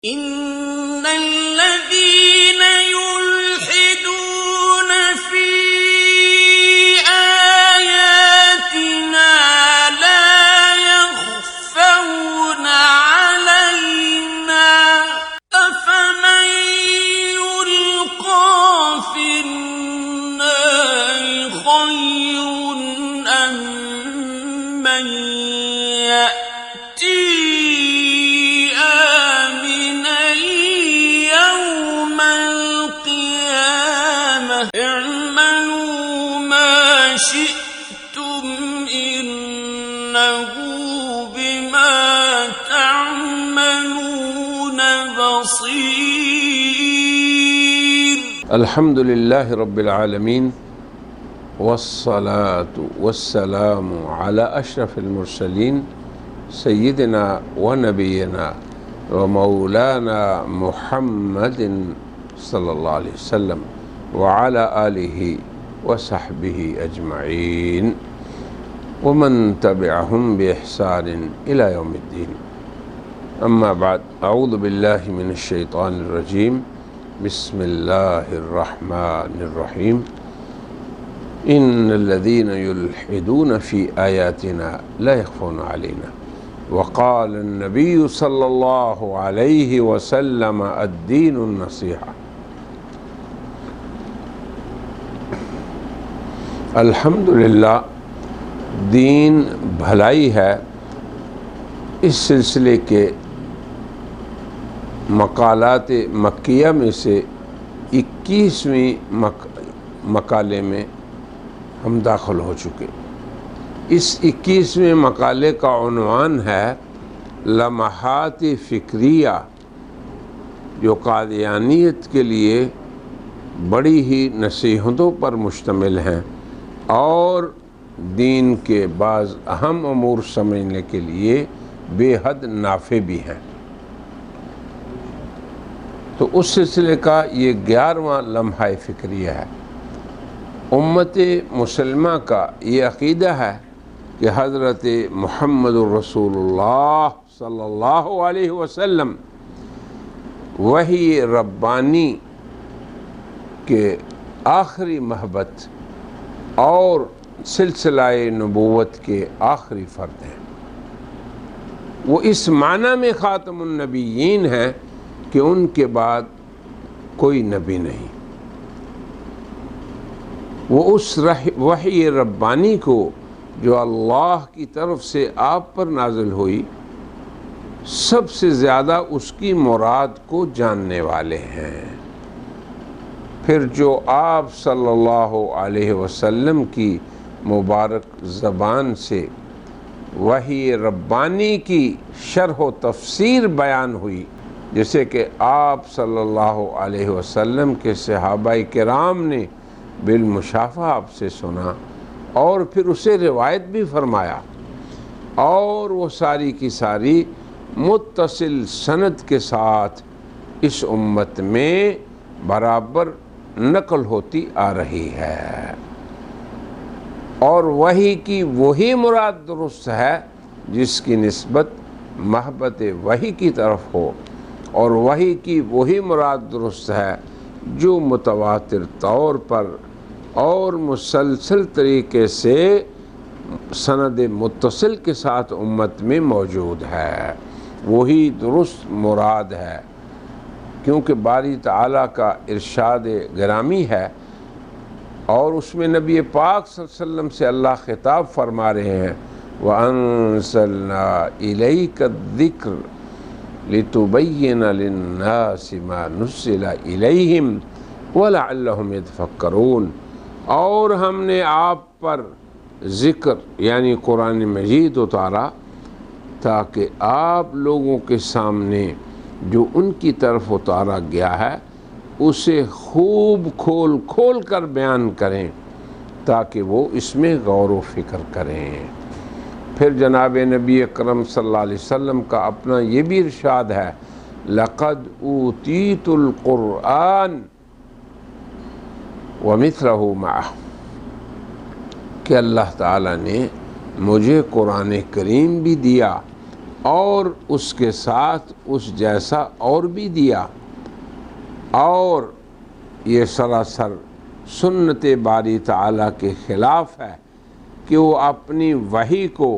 إن الذين يلحدون في آياتنا لا يخفون علينا أفمن يلقى في النار خير أم من يأتي شئتم إنه بما تعملون بصير. الحمد لله رب العالمين والصلاة والسلام على أشرف المرسلين سيدنا ونبينا ومولانا محمد صلى الله عليه وسلم وعلى آله وصحبه أجمعين ومن تبعهم بإحسان إلى يوم الدين. أما بعد، أعوذ بالله من الشيطان الرجيم. بسم الله الرحمن الرحيم. إن الذين يلحدون في آياتنا لا يخفون علينا وقال النبي صلى الله عليه وسلم الدين النصيحة. الحمدللہ دین بھلائی ہے. اس سلسلے کے مقالات مکیہ میں سے 21ویں مقالے میں ہم داخل ہو چکے. اس 21ویں مقالے کا عنوان ہے لمحات فکریہ، جو قادیانیت کے لیے بڑی ہی نصیحتوں پر مشتمل ہیں اور دین کے بعض اہم امور سمجھنے کے لیے بے حد نافع بھی ہیں. تو اس سلسلے کا یہ 11واں لمحہ فکریہ ہے. امت مسلمہ کا یہ عقیدہ ہے کہ حضرت محمد الرسول اللہ صلی اللہ علیہ وسلم وحی ربانی کے آخری محبت اور سلسلہ نبوت کے آخری فرد ہیں. وہ اس معنی میں خاتم النبیین ہیں کہ ان کے بعد کوئی نبی نہیں. وہ اس وحی ربانی کو جو اللہ کی طرف سے آپ پر نازل ہوئی سب سے زیادہ اس کی مراد کو جاننے والے ہیں. پھر جو آپ صلی اللہ علیہ وسلم کی مبارک زبان سے وحی ربانی کی شرح و تفسیر بیان ہوئی، جیسے کہ آپ صلی اللہ علیہ وسلم کے صحابہ کرام نے بالمشافہہ آپ سے سنا اور پھر اسے روایت بھی فرمایا، اور وہ ساری کی ساری متصل سند کے ساتھ اس امت میں برابر نقل ہوتی آ رہی ہے. اور وحی کی وہی مراد درست ہے جس کی نسبت محبت وحی کی طرف ہو، اور وحی کی وہی مراد درست ہے جو متواتر طور پر اور مسلسل طریقے سے سند متصل کے ساتھ امت میں موجود ہے. وہی درست مراد ہے، کیونکہ باری تعالیٰ کا ارشاد گرامی ہے اور اس میں نبی پاک صلی اللہ علیہ وسلم سے اللہ خطاب فرما رہے ہیں وَأَنزَلْنَا إِلَيْكَ الذِّكْرَ لِتُبَيِّنَ لِلنَّاسِ مَا نُزِّلَ إِلَيْهِمْ وَلَعَلَّهُمْ يَتَفَكَّرُونَ. اور ہم نے آپ پر ذکر یعنی قرآن مجید اتارا تاکہ آپ لوگوں کے سامنے جو ان کی طرف اتارا گیا ہے اسے خوب کھول کھول کر بیان کریں تاکہ وہ اس میں غور و فکر کریں. پھر جناب نبی اکرم صلی اللہ علیہ وسلم کا اپنا یہ بھی ارشاد ہے لَقَدْ أُوتِيتُ الْقُرْآنَ وَمِثْلَهُ مَعَهُ، کہ اللہ تعالیٰ نے مجھے قرآن کریم بھی دیا اور اس کے ساتھ اس جیسا اور بھی دیا، اور یہ سراسر سنت باری تعالیٰ کے خلاف ہے کہ وہ اپنی وحی کو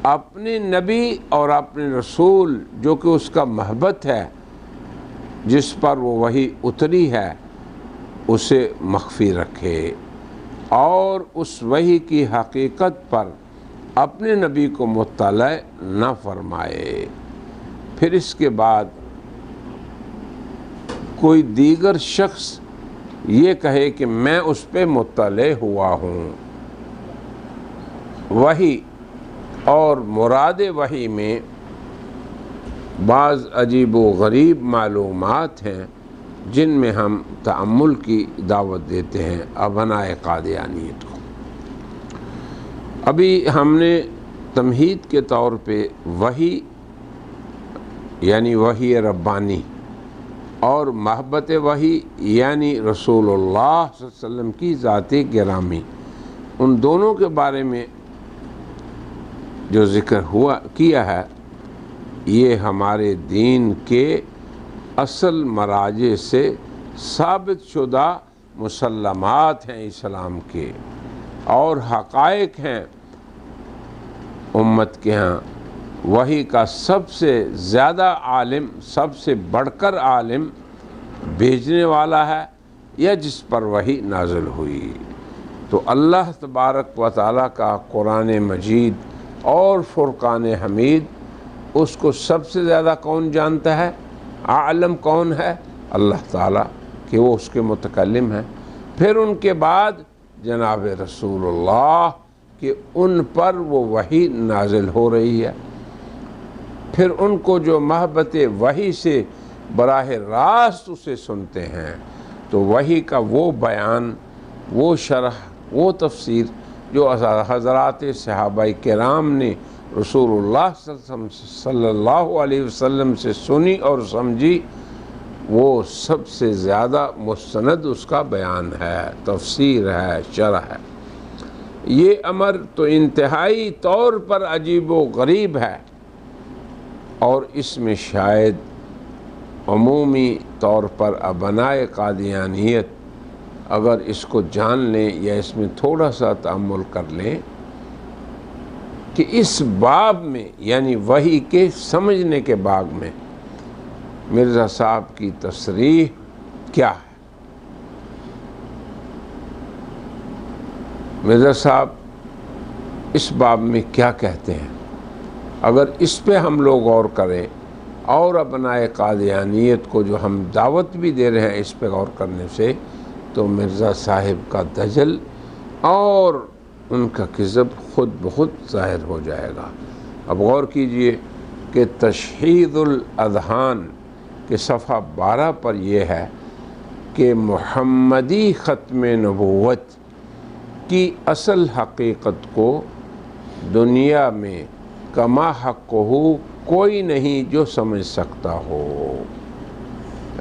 اپنے نبی اور اپنے رسول جو کہ اس کا محبت ہے، جس پر وہ وحی اتری ہے، اسے مخفی رکھے اور اس وحی کی حقیقت پر اپنے نبی کو مطلع نہ فرمائے۔ پھر اس کے بعد کوئی دیگر شخص یہ کہے کہ میں اس پہ مطلع ہوا ہوں۔ وحی اور مراد وحی میں بعض عجیب و غریب معلومات ہیں جن میں ہم تأمل کی دعوت دیتے ہیں ابنائے قادیانیت کو۔ ابھی ہم نے تمہید کے طور پہ وحی یعنی وحی ربانی اور محبت وحی یعنی رسول اللہ صلی اللہ علیہ وسلم کی ذات گرامی، ان دونوں کے بارے میں جو ذکر کیا ہے، یہ ہمارے دین کے اصل مراجع سے ثابت شدہ مسلمات ہیں اسلام کے اور حقائق ہیں۔ امت کے ہاں وحی کا سب سے زیادہ عالم، سب سے بڑھ کر عالم بھیجنے والا ہے یا جس پر وحی نازل ہوئی، تو اللہ تبارک و تعالیٰ کا قرآن مجید اور فرقان حمید، اس کو سب سے زیادہ کون جانتا ہے؟ عالم کون ہے؟ اللہ تعالیٰ، کہ وہ اس کے متکلم ہیں۔ پھر ان کے بعد جناب رسول اللہ کہ ان پر وہ وحی نازل ہو رہی ہے۔ پھر ان کو جو محبت وحی سے براہ راست اسے سنتے ہیں، تو وحی کا وہ بیان، وہ شرح، وہ تفسیر جو حضرات صحابہ کرام نے رسول اللہ صلی اللہ علیہ وسلم سے سنی اور سمجھی، وہ سب سے زیادہ مستند اس کا بیان ہے، تفسیر ہے، شرح ہے۔ یہ امر تو انتہائی طور پر عجیب و غریب ہے، اور اس میں شاید عمومی طور پر ابنائے قادیانیت اگر اس کو جان لیں یا اس میں تھوڑا سا تأمل کر لیں کہ اس باب میں یعنی وحی کے سمجھنے کے باب میں مرزا صاحب کی تصریح کیا ہے۔ مرزا صاحب اس باب میں کیا کہتے ہیں؟ اگر اس پہ ہم لوگ غور کریں اور ابنائے قادیانیت کو جو ہم دعوت بھی دے رہے ہیں اس پہ غور کرنے سے، تو مرزا صاحب کا دجل اور ان کا کذب خود بخود ظاہر ہو جائے گا۔ اب غور کیجئے کہ تشہید الاذہان کے صفحہ 12 پر یہ ہے کہ محمدی ختم نبوت کی اصل حقیقت کو دنیا میں کما حق ہو کوئی نہیں جو سمجھ سکتا ہو۔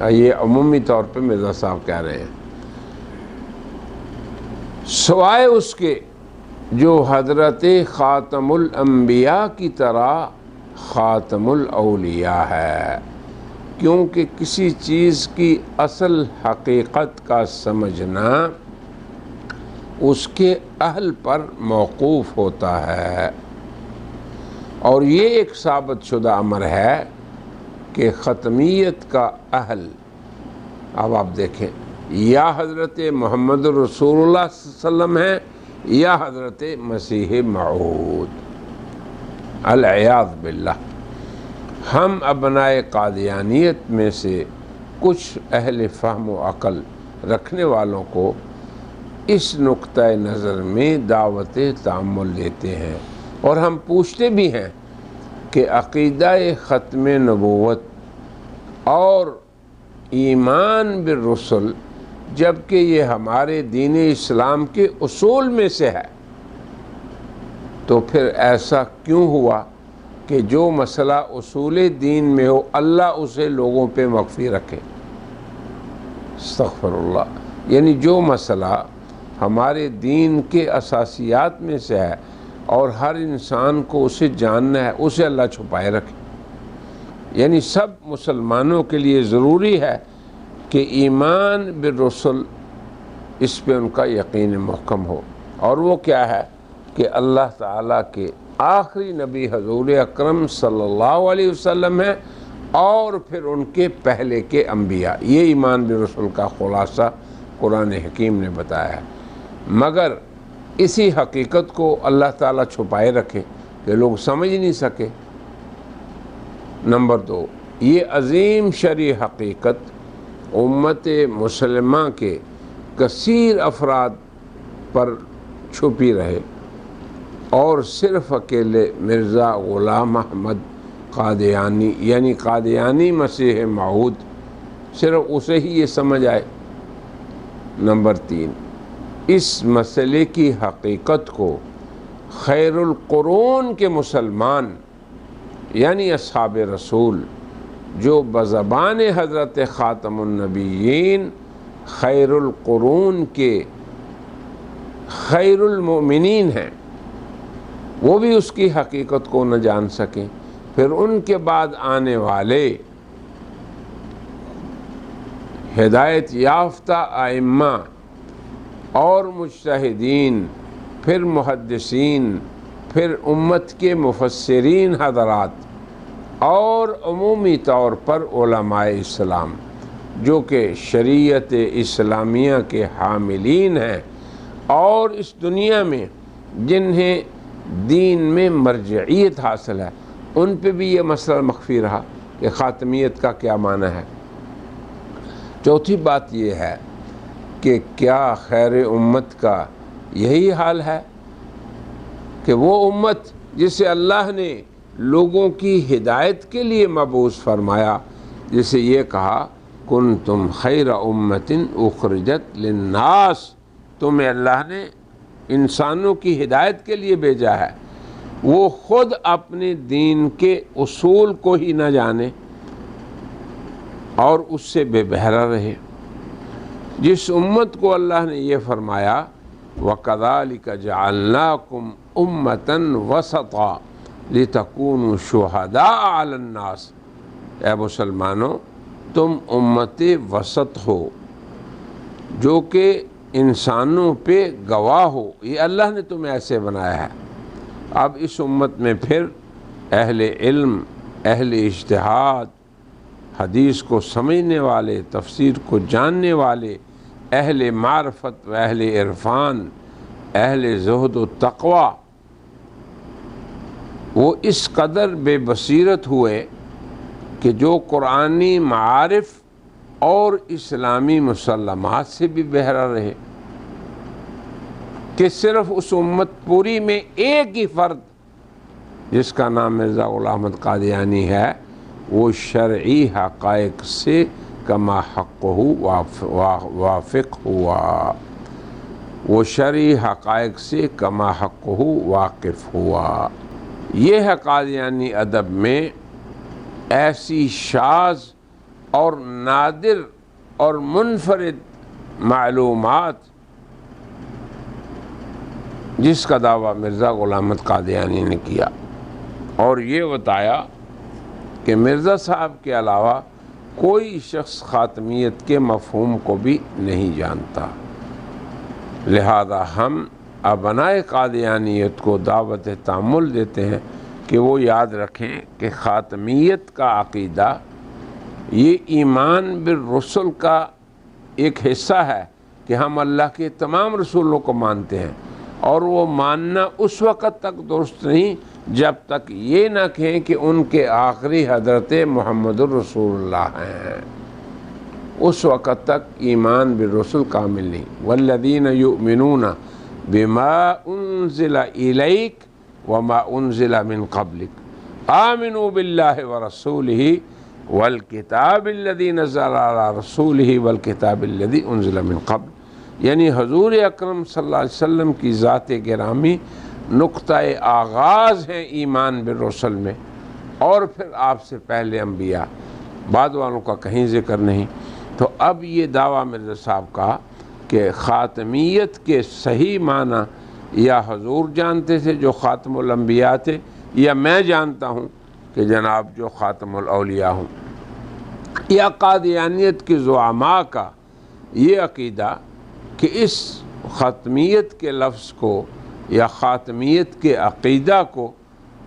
یہ عمومی طور پہ مرزا صاحب کہہ رہے ہیں، سوائے اس کے جو حضرت خاتم الانبیاء کی طرح خاتم الاولیاء ہے، کیونکہ کسی چیز کی اصل حقیقت کا سمجھنا اس کے اہل پر موقوف ہوتا ہے، اور یہ ایک ثابت شدہ امر ہے کہ ختمیت کا اہل، اب آپ دیکھیں، یا حضرت محمد رسول اللہ صلی اللہ علیہ وسلم ہے یا حضرت مسیح موعود، العیاذ باللہ۔ ہم ابنائے قادیانیت میں سے کچھ اہل فہم و عقل رکھنے والوں کو اس نقطۂ نظر میں دعوت تأمل دیتے ہیں، اور ہم پوچھتے بھی ہیں کہ عقیدہ ختم نبوت اور ایمان بالرسل جبکہ یہ ہمارے دین اسلام کے اصول میں سے ہے، تو پھر ایسا کیوں ہوا کہ جو مسئلہ اصول دین میں ہو اللہ اسے لوگوں پہ مخفی رکھے؟ استغفر اللہ۔ یعنی جو مسئلہ ہمارے دین کے اساسیات میں سے ہے اور ہر انسان کو اسے جاننا ہے، اسے اللہ چھپائے رکھے۔ یعنی سب مسلمانوں کے لیے ضروری ہے کہ ایمان بالرسل اس پہ ان کا یقین محکم ہو، اور وہ کیا ہے کہ اللہ تعالیٰ کے آخری نبی حضور اکرم صلی اللہ علیہ وسلم ہیں، اور پھر ان کے پہلے کے انبیاء۔ یہ ایمان بالرسل کا خلاصہ قرآن حکیم نے بتایا ہے، مگر اسی حقیقت کو اللہ تعالیٰ چھپائے رکھے کہ لوگ سمجھ نہیں سکے۔ نمبر 2، یہ عظیم شرعی حقیقت امت مسلمہ کے کثیر افراد پر چھپی رہے، اور صرف اکیلے مرزا غلام احمد قادیانی یعنی قادیانی مسیح موعود، صرف اسے ہی یہ سمجھ آئے۔ نمبر 3، اس مسئلے کی حقیقت کو خیر القرون کے مسلمان یعنی اصحاب رسول، جو بزبان حضرت خاتم النبیین خیر القرون کے خیر المؤمنین ہیں، وہ بھی اس کی حقیقت کو نہ جان سکیں، پھر ان کے بعد آنے والے ہدایت یافتہ ائمہ اور مجتہدین، پھر محدثین، پھر امت کے مفسرین حضرات، اور عمومی طور پر علماء اسلام جو کہ شریعت اسلامیہ کے حاملین ہیں، اور اس دنیا میں جنہیں دین میں مرجعیت حاصل ہے، ان پہ بھی یہ مسئلہ مخفی رہا کہ خاتمیت کا کیا معنی ہے۔ چوتھی بات یہ ہے کہ کیا خیر امت کا یہی حال ہے کہ وہ امت جسے اللہ نے لوگوں کی ہدایت کے لیے مبعوث فرمایا، جسے یہ کہا کنتم خیر امت اخرجت للناس، تمہیں اللہ نے انسانوں کی ہدایت کے لیے بھیجا ہے، وہ خود اپنے دین کے اصول کو ہی نہ جانے اور اس سے بے بہرا رہے۔ جس امت کو اللہ نے یہ فرمایا وَكَذَلِكَ جَعَلْنَاكُمْ أُمَّةً وَسَطًا لِتَكُونُوا شُهَدَاءَ عَلَى النَّاسِ، اے مسلمانوں تم امت وسط ہو جو کہ انسانوں پہ گواہ ہو، یہ اللہ نے تمہیں ایسے بنایا ہے۔ اب اس امت میں پھر اہل علم، اہل اجتہاد، حدیث کو سمجھنے والے، تفسیر کو جاننے والے، اہل معرفت و اہل عرفان، اہل زہد و تقوی، وہ اس قدر بے بصیرت ہوئے کہ جو قرآنی معارف اور اسلامی مسلمات سے بھی بہرا رہے، کہ صرف اس امت پوری میں ایک ہی فرد جس کا نام مرزا غلام احمد قادیانی ہے، وہ شرعی حقائق سے کما حقہ وافق ہوا، وہ شرعی حقائق سے کما حقہ واقف ہوا۔ یہ ہے قادیانی ادب میں ایسی شاذ اور نادر اور منفرد معلومات جس کا دعویٰ مرزا غلام احمد قادیانی نے کیا، اور یہ بتایا کہ مرزا صاحب کے علاوہ کوئی شخص خاتمیت کے مفہوم کو بھی نہیں جانتا۔ لہذا ہم ابنائے قادیانیت کو دعوت تامل دیتے ہیں کہ وہ یاد رکھیں کہ خاتمیت کا عقیدہ یہ ایمان بالرسل کا ایک حصہ ہے کہ ہم اللہ کے تمام رسولوں کو مانتے ہیں، اور وہ ماننا اس وقت تک درست نہیں جب تک یہ نہ کہیں کہ ان کے آخری حضرت محمد الرسول اللہ ہیں، اس وقت تک ایمان بالرسل کامل نہیں۔ والذین یؤمنون بما انزل الیک وما انزل من قبلک آمنوا باللہ ورسولہ والکتاب الذی نزل علی رسولہ والکتاب الذی انزل من قبل، یعنی حضور اکرم صلی اللہ علیہ وسلم کی ذات گرامی نقطہ آغاز ہیں ایمان بالرسل میں، اور پھر آپ سے پہلے انبیاء، بعد والوں کا کہیں ذکر نہیں۔ تو اب یہ دعویٰ مرزا صاحب کا کہ خاتمیت کے صحیح معنی یا حضور جانتے تھے جو خاتم الانبیاء تھے، یا میں جانتا ہوں کہ جناب جو خاتم الاولیاء ہوں، یا قادیانیت کے زعماء کا یہ عقیدہ کہ اس ختمیت کے لفظ کو یا خاتمیت کے عقیدہ کو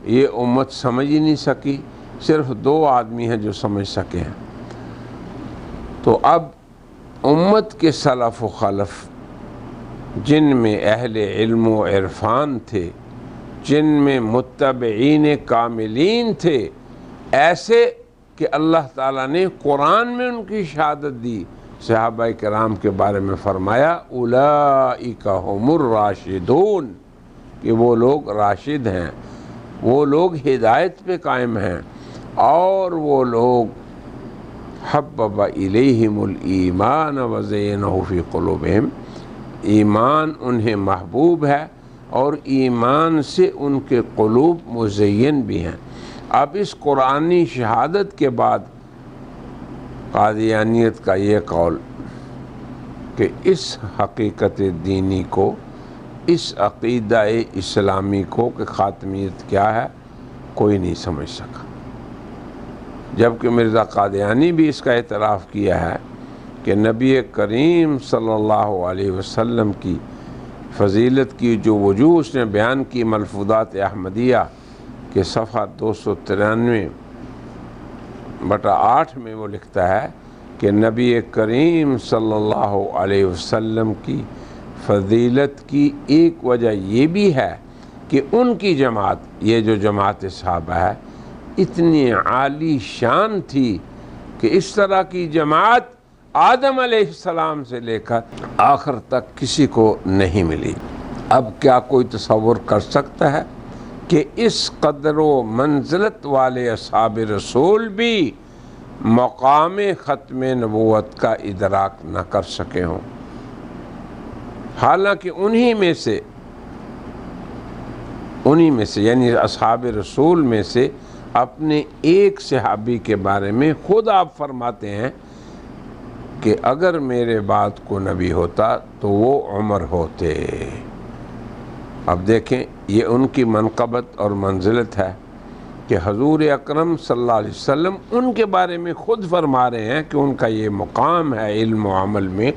یہ امت سمجھ ہی نہیں سکی، صرف 2 آدمی ہیں جو سمجھ سکے ہیں۔ تو اب امت کے سلف و خلف جن میں اہل علم و عرفان تھے، جن میں متبعین کاملین تھے، ایسے کہ اللہ تعالیٰ نے قرآن میں ان کی شہادت دی، صحابہ کرام کے بارے میں فرمایا اولئک هم الراشدون، کہ وہ لوگ راشد ہیں، وہ لوگ ہدایت پہ قائم ہیں، اور وہ لوگ حبب الیہم الایمان وزینہ فی قلوبہم، ایمان انہیں محبوب ہے اور ایمان سے ان کے قلوب مزین بھی ہیں۔ اب اس قرآنی شہادت کے بعد قادیانیت کا یہ قول کہ اس حقیقت دینی کو، اس عقیدہ اسلامی کو کہ خاتمیت کیا ہے، کوئی نہیں سمجھ سکا، جبکہ مرزا قادیانی بھی اس کا اعتراف کیا ہے کہ نبی کریم صلی اللہ علیہ وسلم کی فضیلت کی جو وجوہ اس نے بیان کی ملفوظات احمدیہ کے صفحہ 293/8 میں وہ لکھتا ہے کہ نبی کریم صلی اللہ علیہ وسلم کی فضیلت کی ایک وجہ یہ بھی ہے کہ ان کی جماعت، یہ جو جماعت صحابہ ہے، اتنی عالی شان تھی کہ اس طرح کی جماعت آدم علیہ السلام سے لے کر آخر تک کسی کو نہیں ملی۔ اب کیا کوئی تصور کر سکتا ہے کہ اس قدر و منزلت والے اصحاب رسول بھی مقام ختم نبوت کا ادراک نہ کر سکے ہوں؟ حالانکہ انہی میں سے یعنی اصحاب رسول میں سے اپنے ایک صحابی کے بارے میں خود آپ فرماتے ہیں کہ اگر میرے بعد کو نبی ہوتا تو وہ عمر ہوتے۔ اب دیکھیں یہ ان کی منقبت اور منزلت ہے کہ حضور اکرم صلی اللہ علیہ وسلم ان کے بارے میں خود فرما رہے ہیں کہ ان کا یہ مقام ہے علم و عمل میں۔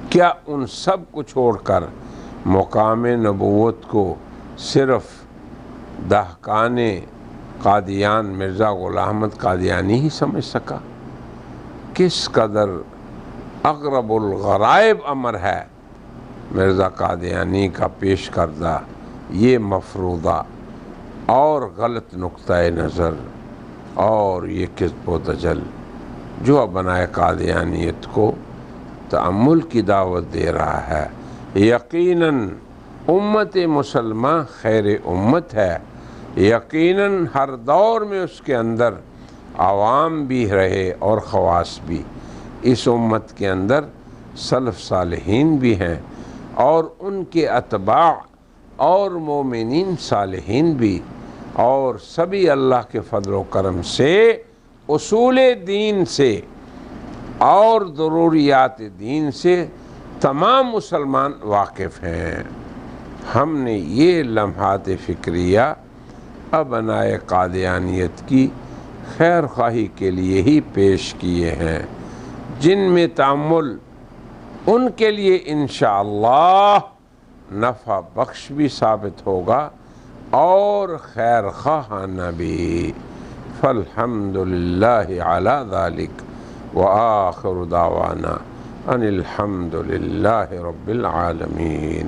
کیا ان سب کو چھوڑ کر مقام نبوت کو صرف دہقان قادیان مرزا غلام احمد قادیانی ہی سمجھ سکا؟ کس قدر اغرب الغرائب امر ہے مرزا قادیانی کا پیش کردہ یہ مفروضہ اور غلط نقطہ نظر اور یہ کذب و دجل جو بنائے قادیانیت کو تأمل کی دعوت دے رہا ہے۔ یقیناً امت مسلمہ خیر امت ہے، یقیناً ہر دور میں اس کے اندر عوام بھی رہے اور خواص بھی، اس امت کے اندر سلف صالحین بھی ہیں اور ان کے اتباع اور مومنین صالحین بھی، اور سبھی اللہ کے فضل و کرم سے اصول دین سے اور ضروریات دین سے تمام مسلمان واقف ہیں۔ ہم نے یہ لمحات فکریہ ابنائے قادیانیت کی خیر خواہی کے لیے ہی پیش کیے ہیں، جن میں تأمل ان کے لیے انشاءاللہ نفع بخش بھی ثابت ہوگا اور خیر خواہانہ بھی۔ فالحمدللہ علی ذالک وآخر دعوانا ان الحمدللہ رب العالمین۔